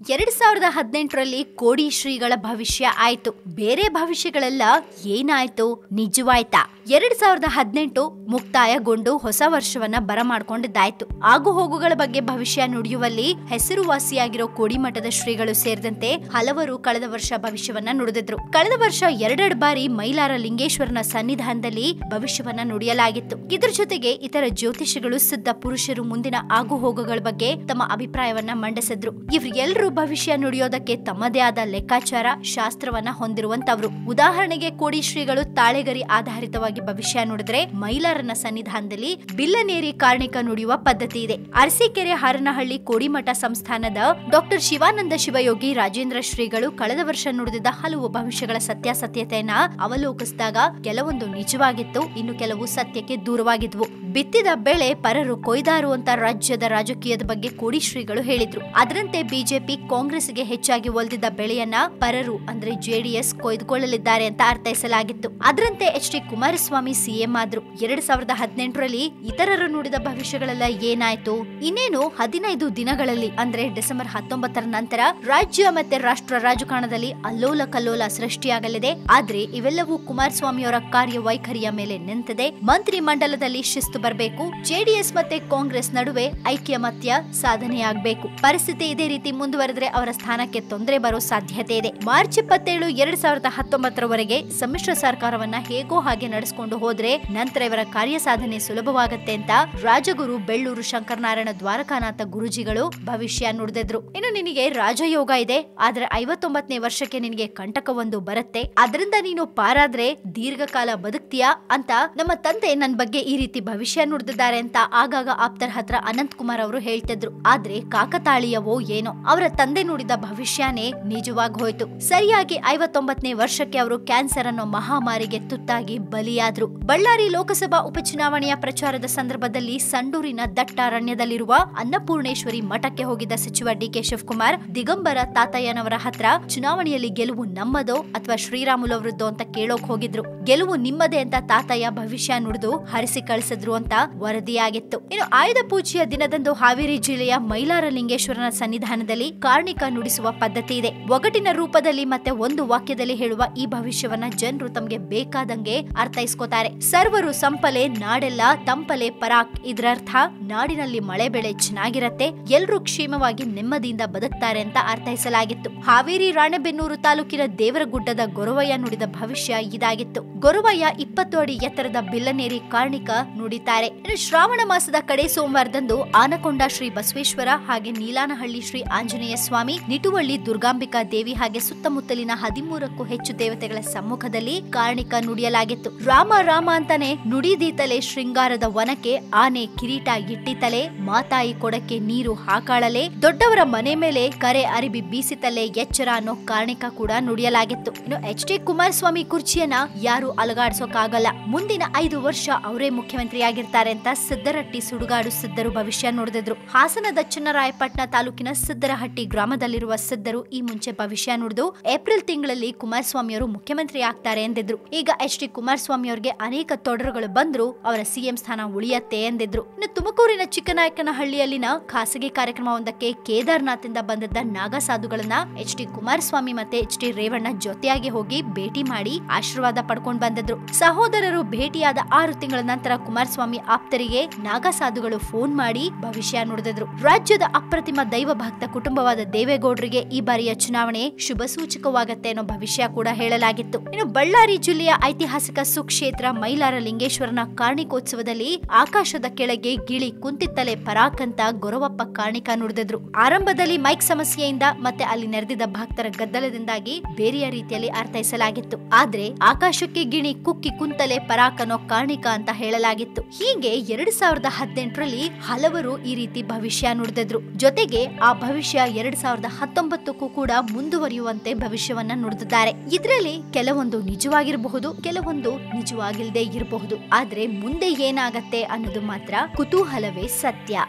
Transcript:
2018ರಲ್ಲಿ ಕೋಡಿ ಶ್ರೀಗಳ ಭವಿಷ್ಯ ಆಯ್ತು. ಬೇರೆ ಭವಿಷ್ಯಗಳೆಲ್ಲ ಏನಾಯ್ತು, ನಿಜವಾಯ್ತಾ? 2018 ಮುಕ್ತಾಯಗೊಂಡು ಹೊಸ ವರ್ಷವನ್ನ ಬರಮಾಡ್ಕೊಂಡಿದ್ದಾಯ್ತು. ಆಗು ಹೋಗುಗಳ ಬಗ್ಗೆ ಭವಿಷ್ಯ ನುಡಿಯುವಲ್ಲಿ ಹೆಸರುವಾಸಿಯಾಗಿರೋ ಕೋಡಿಮಠದ ಶ್ರೀಗಳು ಸೇರಿದಂತೆ ಹಲವರು ಕಳೆದ ವರ್ಷ ಭವಿಷ್ಯವನ್ನ ನುಡಿದಿದ್ರು. ಕಳೆದ ವರ್ಷ ಎರಡೆರಡು ಬಾರಿ ಮೈಲಾರ ಲಿಂಗೇಶ್ವರನ ಸನ್ನಿಧಾನದಲ್ಲಿ ಭವಿಷ್ಯವನ್ನ ನುಡಿಯಲಾಗಿತ್ತು. ಇದ್ರ ಜೊತೆಗೆ ಇತರ ಜ್ಯೋತಿಷಿಗಳು ಸಿದ್ಧ ಪುರುಷರು ಮುಂದಿನ ಆಗು ಹೋಗುಗಳ ಬಗ್ಗೆ ತಮ್ಮ ಅಭಿಪ್ರಾಯವನ್ನ ಮಂಡಿಸಿದ್ರು. ಇವ್ರೆಲ್ಲರೂ ಭವಿಷ್ಯ ನುಡಿಯೋದಕ್ಕೆ ತಮ್ಮದೇ ಆದ ಲೆಕ್ಕಾಚಾರ ಶಾಸ್ತ್ರವನ್ನ ಹೊಂದಿರುವಂತವ್ರು. ಉದಾಹರಣೆಗೆ ಕೋಡಿ ಶ್ರೀಗಳು ತಾಳೆಗರಿ ಆಧಾರಿತವಾಗಿ ಭವಿಷ್ಯ ನುಡಿದ್ರೆ ಮೈಲಾರನ ಸನ್ನಿಧಾನದಲ್ಲಿ ಬಿಲ್ಲನೇರಿ ಕಾರ್ಣಿಕ ನುಡಿಯುವ ಪದ್ಧತಿ ಇದೆ. ಅರಸೀಕೆರೆ ಹಾರನಹಳ್ಳಿ ಕೋಡಿಮಠ ಸಂಸ್ಥಾನದ ಡಾಕ್ಟರ್ ಶಿವಾನಂದ ಶಿವಯೋಗಿ ರಾಜೇಂದ್ರ ಶ್ರೀಗಳು ಕಳೆದ ವರ್ಷ ನುಡಿದಿದ್ದ ಹಲವು ಭವಿಷ್ಯಗಳ ಸತ್ಯಾಸತ್ಯತೆಯನ್ನ ಅವಲೋಕಿಸಿದಾಗ ಕೆಲವೊಂದು ನಿಜವಾಗಿತ್ತು, ಇನ್ನು ಕೆಲವು ಸತ್ಯಕ್ಕೆ ದೂರವಾಗಿದ್ವು. ಬಿತ್ತಿದ ಬೆಳೆ ಪರರು ಕೊಯ್ದಾರು ಅಂತ ರಾಜ್ಯದ ರಾಜಕೀಯದ ಬಗ್ಗೆ ಕೋಡಿ ಶ್ರೀಗಳು ಹೇಳಿದ್ರು. ಅದರಂತೆ ಬಿಜೆಪಿ ಕಾಂಗ್ರೆಸ್ಗೆ ಹೆಚ್ಚಾಗಿ ಒಲ್ದಿದ್ದ ಬೆಳೆಯನ್ನ ಪರರು ಅಂದ್ರೆ ಜೆಡಿಎಸ್ ಕೊಯ್ದುಕೊಳ್ಳಲಿದ್ದಾರೆ ಅಂತ ಅರ್ಥೈಸಲಾಗಿತ್ತು. ಅದರಂತೆ ಎಚ್.ಡಿ. ಕುಮಾರಸ್ವಾಮಿ ಸಿಎಂ ಆದ್ರು. 2018ರಲ್ಲಿ ಇತರರು ನುಡಿದ ಭವಿಷ್ಯಗಳೆಲ್ಲ ಏನಾಯ್ತು? ಇನ್ನೇನು 15 ದಿನಗಳಲ್ಲಿ ಅಂದ್ರೆ ಡಿಸೆಂಬರ್ 19ರ ನಂತರ ರಾಜ್ಯ ಮತ್ತೆ ರಾಷ್ಟ್ರ ರಾಜಕಾರಣದಲ್ಲಿ ಅಲ್ಲೋಲ ಕಲ್ಲೋಲ ಸೃಷ್ಟಿಯಾಗಲಿದೆ. ಆದ್ರೆ ಇವೆಲ್ಲವೂ ಕುಮಾರಸ್ವಾಮಿಯವರ ಕಾರ್ಯವೈಖರಿಯ ಮೇಲೆ ನಿಂತಿದೆ. ಮಂತ್ರಿ ಮಂಡಲದಲ್ಲಿ ಶಿಸ್ತು ಬರಬೇಕು, ಜೆಡಿಎಸ್ ಮತ್ತೆ ಕಾಂಗ್ರೆಸ್ ನಡುವೆ ಐಕ್ಯಮತ್ಯ ಸಾಧನೆಯಾಗಬೇಕು. ಪರಿಸ್ಥಿತಿ ಇದೇ ರೀತಿ ಮುಂದುವರೆದ್ರೆ ಅವರ ಸ್ಥಾನಕ್ಕೆ ತೊಂದರೆ ಬರೋ ಸಾಧ್ಯತೆ ಇದೆ. ಮಾರ್ಚ್ 27, 2019ರವರೆಗೆ ಸಮ್ಮಿಶ್ರ ಸರ್ಕಾರವನ್ನ ಹೇಗೋ ಹಾಗೆ ನಡೆಸಿಕೊಂಡು ಹೋದ್ರೆ ನಂತರ ಇವರ ಕಾರ್ಯಸಾಧನೆ ಸುಲಭವಾಗುತ್ತೆ ಅಂತ ರಾಜಗುರು ಬೆಳ್ಳೂರು ಶಂಕರನಾರಾಯಣ ದ್ವಾರಕಾನಾಥ ಗುರುಜಿಗಳು ಭವಿಷ್ಯ ನುಡಿದಿದ್ರು. ಇನ್ನು ನಿನಗೆ ರಾಜಯೋಗ ಇದೆ, ಆದ್ರೆ 59ನೇ ವರ್ಷಕ್ಕೆ ನಿನಗೆ ಕಂಟಕವೊಂದು ಬರುತ್ತೆ, ಅದರಿಂದ ನೀನು ಪಾರಾದ್ರೆ ದೀರ್ಘಕಾಲ ಬದುಕ್ತೀಯಾ ಅಂತ ನಮ್ಮ ತಂದೆ ನನ್ನ ಬಗ್ಗೆ ಈ ರೀತಿ ಭವಿಷ್ಯ ನುಡಿದಿದ್ದಾರೆ ಅಂತ ಆಗಾಗ ಆಪ್ತರ ಹತ್ರ ಅನಂತ್ ಕುಮಾರ್ ಅವರು ಹೇಳ್ತಿದ್ರು. ಆದ್ರೆ ಕಾಕತಾಳೀಯವೋ ಏನೋ ಅವರ ತಂದೆ ನುಡಿದ ಭವಿಷ್ಯನೇ ನಿಜವಾಗಿ ಹೋಯ್ತು. ಸರಿಯಾಗಿ 59ನೇ ವರ್ಷಕ್ಕೆ ಅವರು ಕ್ಯಾನ್ಸರ್ ಅನ್ನೋ ಮಹಾಮಾರಿಗೆ ತುತ್ತಾಗಿ ಬಲಿಯಾದ್ರು. ಬಳ್ಳಾರಿ ಲೋಕಸಭಾ ಉಪಚುನಾವಣೆಯ ಪ್ರಚಾರದ ಸಂದರ್ಭದಲ್ಲಿ ಸಂಡೂರಿನ ದಟ್ಟಾರಣ್ಯದಲ್ಲಿರುವ ಅನ್ನಪೂರ್ಣೇಶ್ವರಿ ಮಠಕ್ಕೆ ಹೋಗಿದ್ದ ಸಚಿವ ಡಿ.ಕೆ. ಶಿವಕುಮಾರ್ ದಿಗಂಬರ ತಾತಯ್ಯನವರ ಹತ್ರ ಚುನಾವಣೆಯಲ್ಲಿ ಗೆಲುವು ನಮ್ಮದೋ ಅಥವಾ ಶ್ರೀರಾಮುಲು ಅವರದ್ದೋ ಅಂತ ಕೇಳೋಕ್ ಹೋಗಿದ್ರು. ಗೆಲುವು ನಿಮ್ಮದೇ ಅಂತ ತಾತಯ್ಯ ಭವಿಷ್ಯ ನುಡಿದು ಹರಿಸಿ ಕಳಿಸಿದ್ರು ಅಂತ ವರದಿಯಾಗಿತ್ತು. ಇನ್ನು ಆಯುಧ ಪೂಜೆಯ ದಿನದಂದು ಹಾವೇರಿ ಜಿಲ್ಲೆಯ ಮೈಲಾರ ಲಿಂಗೇಶ್ವರನ ಸನ್ನಿಧಾನದಲ್ಲಿ ಕಾರ್ಣಿಕ ನುಡಿಸುವ ಪದ್ಧತಿ ಇದೆ. ಒಗಟಿನ ರೂಪದಲ್ಲಿ ಮತ್ತೆ ಒಂದು ವಾಕ್ಯದಲ್ಲಿ ಹೇಳುವ ಈ ಭವಿಷ್ಯವನ್ನ ಜನರು ತಮಗೆ ಬೇಕಾದಂಗೆ ಅರ್ಥೈಸ್ಕೋತಾರೆ. ಸರ್ವರು ಸಂಪಲೆ ನಾಡೆಲ್ಲ ತಂಪಲೆ ಪರಾಕ್. ಇದರರ್ಥ ನಾಡಿನಲ್ಲಿ ಮಳೆ ಬೆಳೆ ಚೆನ್ನಾಗಿರತ್ತೆ, ಎಲ್ರೂ ಕ್ಷೇಮವಾಗಿ ನೆಮ್ಮದಿಯಿಂದ ಬದುಕ್ತಾರೆ ಅಂತ ಅರ್ಥೈಸಲಾಗಿತ್ತು. ಹಾವೇರಿ ರಾಣೆಬೆನ್ನೂರು ತಾಲೂಕಿನ ದೇವರಗುಡ್ಡದ ಗೊರವಯ್ಯ ನುಡಿದ ಭವಿಷ್ಯ ಇದಾಗಿತ್ತು. ಗೊರವಯ್ಯ 20 ಅಡಿ ಎತ್ತರದ ಬಿಲ್ಲನೇರಿ ಕಾರ್ಣಿಕ ನುಡಿತಾರೆ. ಶ್ರಾವಣ ಮಾಸದ ಕಡೆ ಸೋಮವಾರದಂದು ಆನಕೊಂಡ ಶ್ರೀ ಬಸವೇಶ್ವರ ಹಾಗೆ ನೀಲಾನಹಳ್ಳಿ ಶ್ರೀ ಆಂಜನೇಯ ಸ್ವಾಮಿ, ನಿಟುವಳ್ಳಿ ದುರ್ಗಾಂಬಿಕಾ ದೇವಿ ಹಾಗೆ ಸುತ್ತಮುತ್ತಲಿನ 13ಕ್ಕೂ ಹೆಚ್ಚು ದೇವತೆಗಳ ಸಮ್ಮುಖದಲ್ಲಿ ಕಾರ್ಣಿಕ ನುಡಿಯಲಾಗಿತ್ತು. ರಾಮ ರಾಮ ಅಂತಾನೆ ನುಡಿದೀತಲೆ ಶೃಂಗಾರದ ವನಕ್ಕೆ ಆನೆ ಕಿರೀಟ ಇಟ್ಟಿತಲೆ, ಮಾತಾಯಿ ಕೊಡಕ್ಕೆ ನೀರು ಹಾಕಾಳಲೆ, ದೊಡ್ಡವರ ಮನೆ ಮೇಲೆ ಕರೆ ಅರಿಬಿ ಬೀಸಿತಲೆ ಎಚ್ಚರ ಅನ್ನೋ ಕಾರ್ಣಿಕ ಕೂಡ ನುಡಿಯಲಾಗಿತ್ತು. ಇನ್ನು ಎಚ್.ಡಿ. ಕುಮಾರಸ್ವಾಮಿ ಕುರ್ಚಿಯನ್ನ ಯಾರು ಅಲಗಾಡ್ಸೋಕಾಗಲ್ಲ, ಮುಂದಿನ 5 ವರ್ಷ ಅವರೇ ಮುಖ್ಯಮಂತ್ರಿ ಆಗಿರ್ತಾರೆ ಅಂತ ಸಿದ್ದರಟ್ಟಿ ಸುಡುಗಾಡು ಸಿದ್ದರು ಭವಿಷ್ಯ ನುಡಿದಿದ್ರು. ಹಾಸನದ ಚನ್ನರಾಯಪಟ್ಟಣ ತಾಲೂಕಿನ ಸಿದ್ದರಹಟ್ಟಿ ಗ್ರಾಮದಲ್ಲಿರುವ ಸಿದ್ದರು ಈ ಮುಂಚೆ ಭವಿಷ್ಯ ನುಡಿದು ಏಪ್ರಿಲ್ ತಿಂಗಳಲ್ಲಿ ಕುಮಾರಸ್ವಾಮಿ ಅವರು ಮುಖ್ಯಮಂತ್ರಿ ಆಗ್ತಾರೆ ಎಂದಿದ್ರು. ಈಗ ಎಚ್.ಡಿ. ಕುಮಾರಸ್ವಾಮಿ ಅವರಿಗೆ ಅನೇಕ ತೊಡರುಗಳು ಬಂದ್ರು, ಅವರ ಸಿಎಂ ಸ್ಥಾನ ಉಳಿಯತ್ತೆ ಎಂದಿದ್ರು. ಇನ್ನು ತುಮಕೂರಿನ ಚಿಕ್ಕನಾಯಕನಹಳ್ಳಿಯಲ್ಲಿನ ಖಾಸಗಿ ಕಾರ್ಯಕ್ರಮವೊಂದಕ್ಕೆ ಕೇದಾರ್ನಾಥ್ನಿಂದ ಬಂದಿದ್ದ ನಾಗಾ ಸಾಧುಗಳನ್ನ ಎಚ್.ಡಿ. ಕುಮಾರಸ್ವಾಮಿ ಮತ್ತೆ ಎಚ್.ಡಿ. ರೇವಣ್ಣ ಜೊತೆಯಾಗಿ ಹೋಗಿ ಭೇಟಿ ಮಾಡಿ ಆಶೀರ್ವಾದ ಪಡ್ಕೊಂಡು ಬಂದಿದ್ರು. ಸಹೋದರರು ಭೇಟಿಯಾದ 6 ತಿಂಗಳ ನಂತರ ಕುಮಾರಸ್ವಾಮಿ ಆಪ್ತರಿಗೆ ನಾಗಾ ಸಾಧುಗಳು ಫೋನ್ ಮಾಡಿ ಭವಿಷ್ಯ ನುಡಿದಿದ್ರು. ರಾಜ್ಯದ ಅಪ್ರತಿಮ ದೈವ ಭಕ್ತ ಕುಟುಂಬವಾದ ದೇವೇಗೌಡರಿಗೆ ಈ ಬಾರಿಯ ಚುನಾವಣೆ ಶುಭ ಸೂಚಕವಾಗತ್ತೆ ಅನ್ನೋ ಭವಿಷ್ಯ ಕೂಡ ಹೇಳಲಾಗಿತ್ತು. ಇನ್ನು ಬಳ್ಳಾರಿ ಜಿಲ್ಲೆಯ ಐತಿಹಾಸಿಕ ಸುಕ್ಷೇತ್ರ ಮೈಲಾರ ಲಿಂಗೇಶ್ವರನ ಕಾರ್ಣಿಕೋತ್ಸವದಲ್ಲಿ ಆಕಾಶದ ಕೆಳಗೆ ಗಿಳಿ ಕುಂತಿತ್ತಲೆ ಪರಾಕ್ ಅಂತ ಗೊರವಪ್ಪ ಕಾರ್ಣಿಕ ನುಡಿದಿದ್ರು. ಆರಂಭದಲ್ಲಿ ಮೈಕ್ ಸಮಸ್ಯೆಯಿಂದ ಮತ್ತೆ ಅಲ್ಲಿ ನೆರೆದಿದ್ದ ಭಕ್ತರ ಗದ್ದಲದಿಂದಾಗಿ ಬೇರೆಯ ರೀತಿಯಲ್ಲಿ ಅರ್ಥೈಸಲಾಗಿತ್ತು. ಆದ್ರೆ ಆಕಾಶಕ್ಕೆ ಗಿಣಿ ಕುಕ್ಕಿ ಕುಂತಲೆ ಪರಾಕ್ ಅನ್ನೋ ಕಾರ್ಣಿಕ ಅಂತ ಹೇಳಲಾಗಿತ್ತು. ಹೀಗೆ 2018ರಲ್ಲಿ ಹಲವರು ಈ ರೀತಿ ಭವಿಷ್ಯ ನುಡಿದಿದ್ರು. ಜೊತೆಗೆ ಆ ಭವಿಷ್ಯ 2019ಕ್ಕೂ ಕೂಡ ಮುಂದುವರಿಯುವಂತೆ ಭವಿಷ್ಯವನ್ನ ನುಡಿದಿದ್ದಾರೆ. ಇದರಲ್ಲಿ ಕೆಲವೊಂದು ನಿಜವಾಗಿರಬಹುದು, ಕೆಲವೊಂದು ನಿಜವಾಗಿಲ್ಲದೆ ಇರಬಹುದು. ಆದ್ರೆ ಮುಂದೆ ಏನಾಗತ್ತೆ ಅನ್ನೋದು ಮಾತ್ರ ಕುತೂಹಲವೇ ಸತ್ಯ.